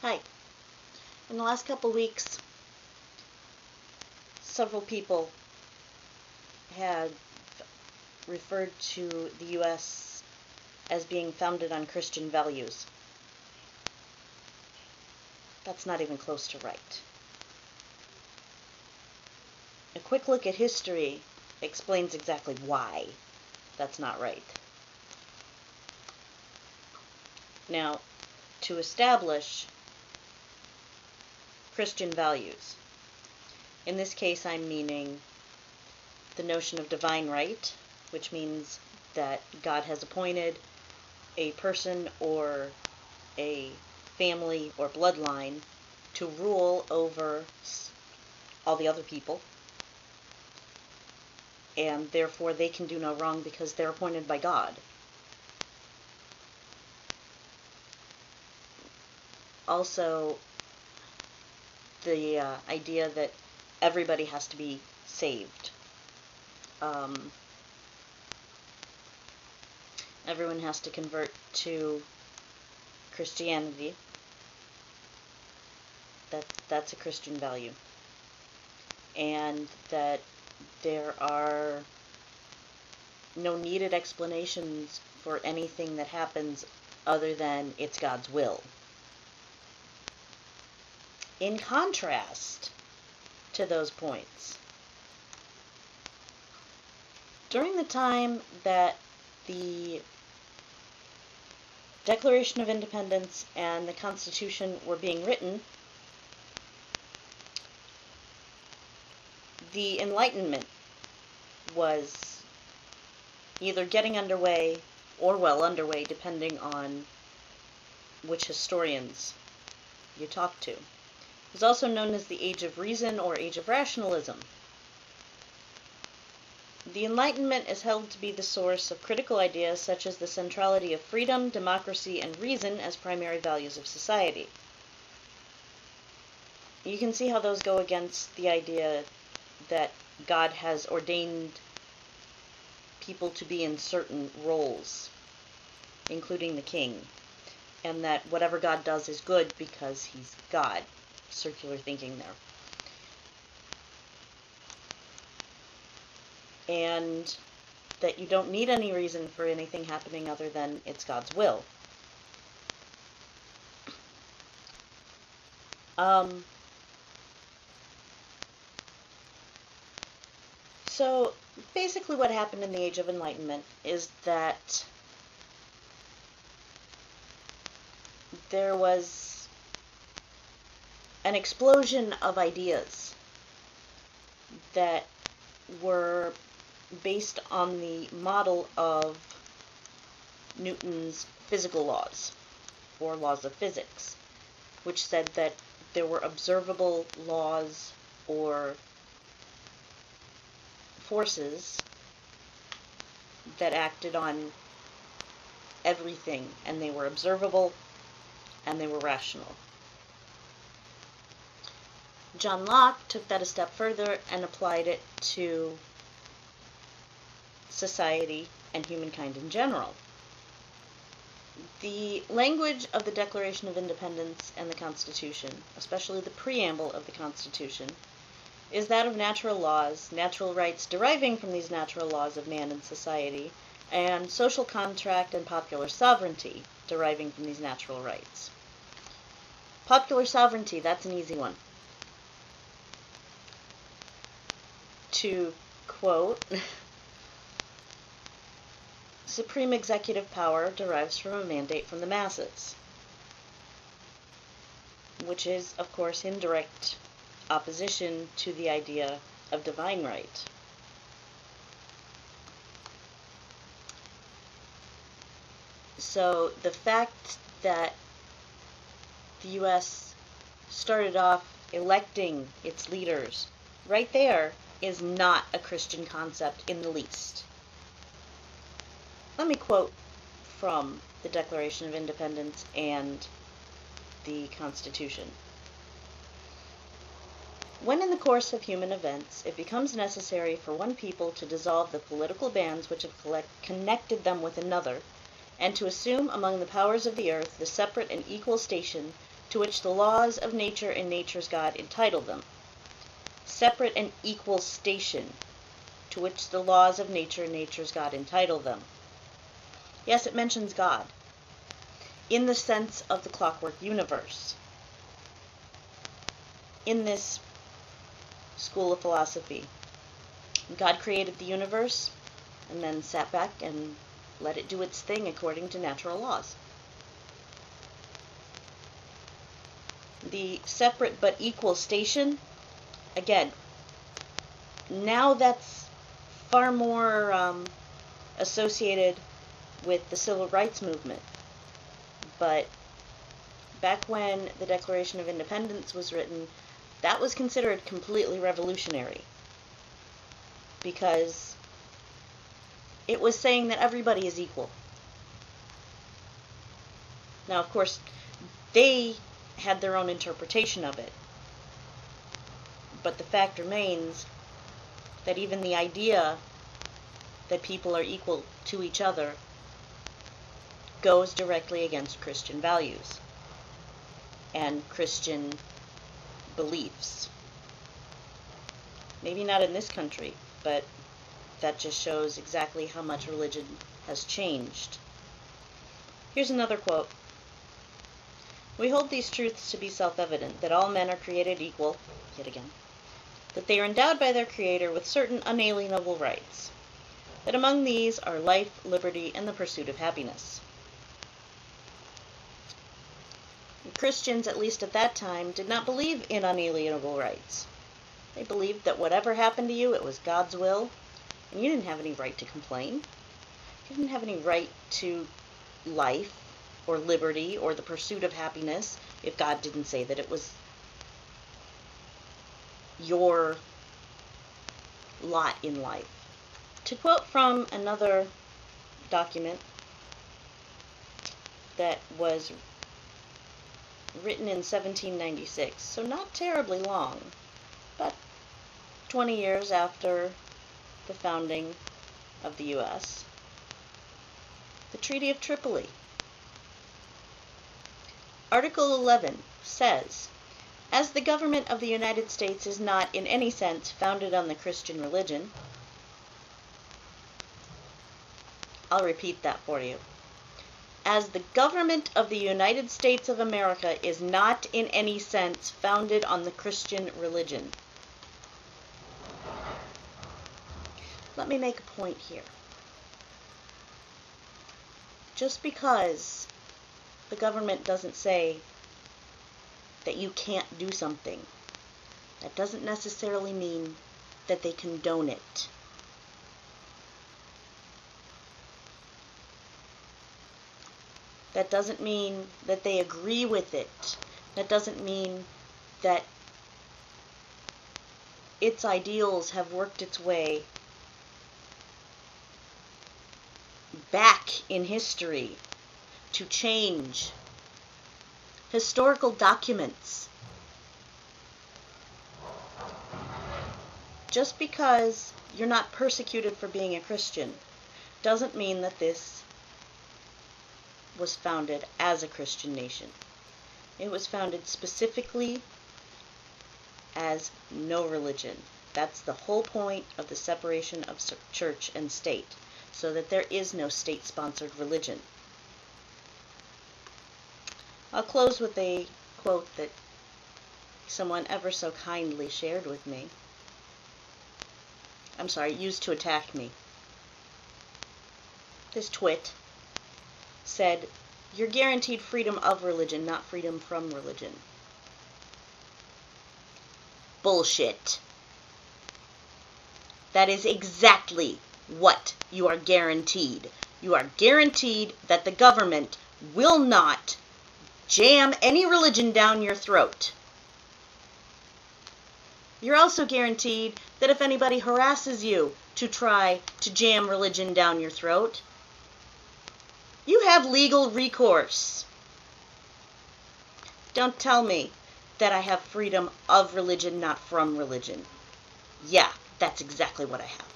Hi. In the last couple weeks, several people had referred to the U.S. as being founded on Christian values. That's not even close to right. A quick look at history explains exactly why that's not right. Now, to establish Christian values, in this case I'm meaning the notion of divine right, which means that God has appointed a person or a family or bloodline to rule over all the other people, and therefore they can do no wrong because they're appointed by God. Also, the idea that everybody has to be saved. Everyone has to convert to Christianity. That's a Christian value. And that there are no needed explanations for anything that happens other than it's God's will. In contrast to those points, during the time that the Declaration of Independence and the Constitution were being written, the Enlightenment was either getting underway or well underway, depending on which historians you talk to. It was also known as the Age of Reason or Age of Rationalism. The Enlightenment is held to be the source of critical ideas such as the centrality of freedom, democracy, and reason as primary values of society. You can see how those go against the idea that God has ordained people to be in certain roles, including the king, and that whatever God does is good because he's God. Circular thinking there. And that you don't need any reason for anything happening other than it's God's will. So basically what happened in the Age of Enlightenment is that there was an explosion of ideas that were based on the model of Newton's physical laws, or laws of physics, which said that there were observable laws or forces that acted on everything, and they were observable and they were rational. John Locke took that a step further and applied it to society and humankind in general. The language of the Declaration of Independence and the Constitution, especially the preamble of the Constitution, is that of natural laws, natural rights deriving from these natural laws of man and society, and social contract and popular sovereignty deriving from these natural rights. Popular sovereignty, that's an easy one. To quote, supreme executive power derives from a mandate from the masses, which is, of course, in direct opposition to the idea of divine right. So the fact that the U.S. started off electing its leaders right there is not a Christian concept in the least. Let me quote from the Declaration of Independence and the Constitution. When in the course of human events it becomes necessary for one people to dissolve the political bands which have connected them with another, and to assume among the powers of the earth the separate and equal station to which the laws of nature and nature's God entitle them. Separate and equal station, to which the laws of nature and nature's God entitle them. Yes, it mentions God, in the sense of the clockwork universe. In this school of philosophy, God created the universe and then sat back and let it do its thing according to natural laws. The separate but equal station, again, now that's far more associated with the civil rights movement. But back when the Declaration of Independence was written, that was considered completely revolutionary, because it was saying that everybody is equal. Now, of course, they had their own interpretation of it, but the fact remains that even the idea that people are equal to each other goes directly against Christian values and Christian beliefs. Maybe not in this country, but that just shows exactly how much religion has changed. Here's another quote. We hold these truths to be self-evident, that all men are created equal, yet again, that they are endowed by their Creator with certain unalienable rights, that among these are life, liberty, and the pursuit of happiness. Christians, at least at that time, did not believe in unalienable rights. They believed that whatever happened to you, it was God's will, and you didn't have any right to complain. You didn't have any right to life, or liberty, or the pursuit of happiness, if God didn't say that it was your lot in life. To quote from another document that was written in 1796, so not terribly long, but 20 years after the founding of the U.S., the Treaty of Tripoli. Article 11 says, as the government of the United States is not in any sense founded on the Christian religion, I'll repeat that for you. As the government of the United States of America is not in any sense founded on the Christian religion. Let me make a point here. Just because the government doesn't say that you can't do something, that doesn't necessarily mean that they condone it. That doesn't mean that they agree with it. That doesn't mean that its ideals have worked its way back in history to change historical documents. Just because you're not persecuted for being a Christian doesn't mean that this was founded as a Christian nation. It was founded specifically as no religion. That's the whole point of the separation of church and state, so that there is no state-sponsored religion. I'll close with a quote that someone ever so kindly shared with me. I'm sorry, used to attack me. This twit said, "You're guaranteed freedom of religion, not freedom from religion." Bullshit. That is exactly what you are guaranteed. You are guaranteed that the government will not jam any religion down your throat. You're also guaranteed that if anybody harasses you to try to jam religion down your throat, you have legal recourse. Don't tell me that I have freedom of religion, not from religion. Yeah, that's exactly what I have.